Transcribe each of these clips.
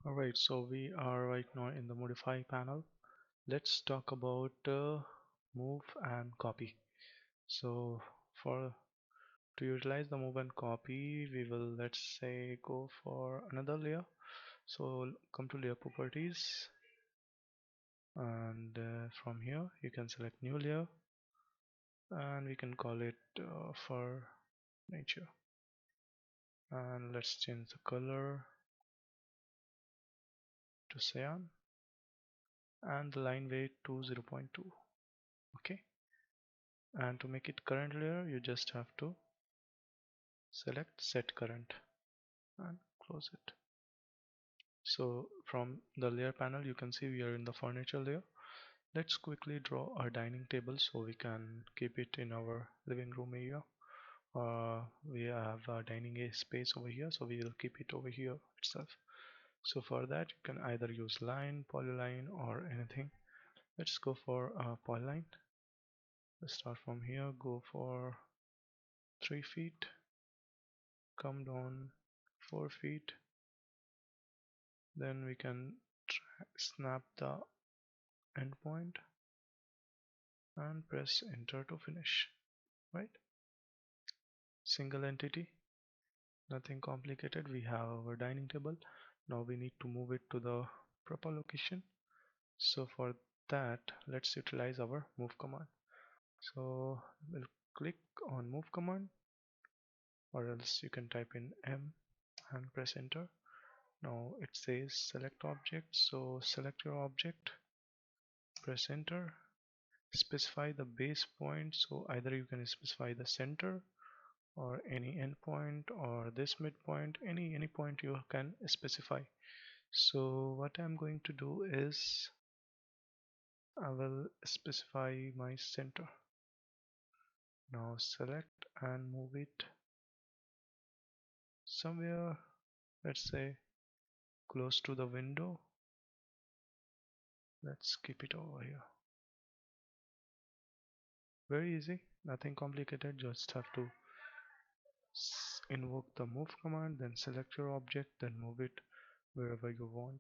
Alright, so we are right now in the modify panel. Let's talk about move and copy. So for to utilize the move and copy, we will, let's say, go for another layer. So come to layer properties, and from here you can select new layer, and we can call it furniture, and let's change the color to cyan and the line weight to 0.2. Okay, and to make it current layer you just have to select set current and close it. So from the layer panel you can see we are in the furniture layer. Let's quickly draw a dining table so we can keep it in our living room area. We have a dining space over here, so we will keep it over here itself. So for that you can either use line, polyline, or anything. Let's go for polyline. Let's start from here, go for 3 feet, come down 4 feet, then we can snap the endpoint and press enter to finish. Right, single entity, nothing complicated. We have our dining table. Now we need to move it to the proper location. So for that, let's utilize our move command. So we'll click on move command, or else you can type in M and press enter. Now it says select object, so select your object, press enter, specify the base point. So either you can specify the center or any endpoint or this midpoint, any point you can specify. So what I'm going to do is I will specify my center. Now select and move it somewhere, let's say close to the window. Let's keep it over here. Very easy, nothing complicated. Just have to invoke the move command, then select your object, then move it wherever you want.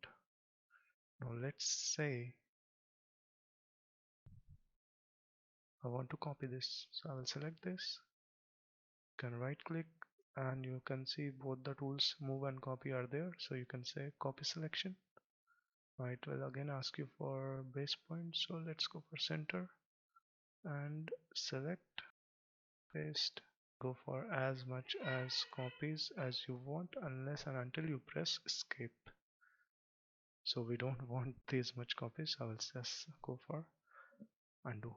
Now let's say I want to copy this, so I will select this, can right click, and you can see both the tools move and copy are there. So you can say copy selection. It will again ask you for base point, so let's go for center and select, paste. Go for as much as copies as you want unless and until you press escape. So we don't want this much copies. I will just go for undo.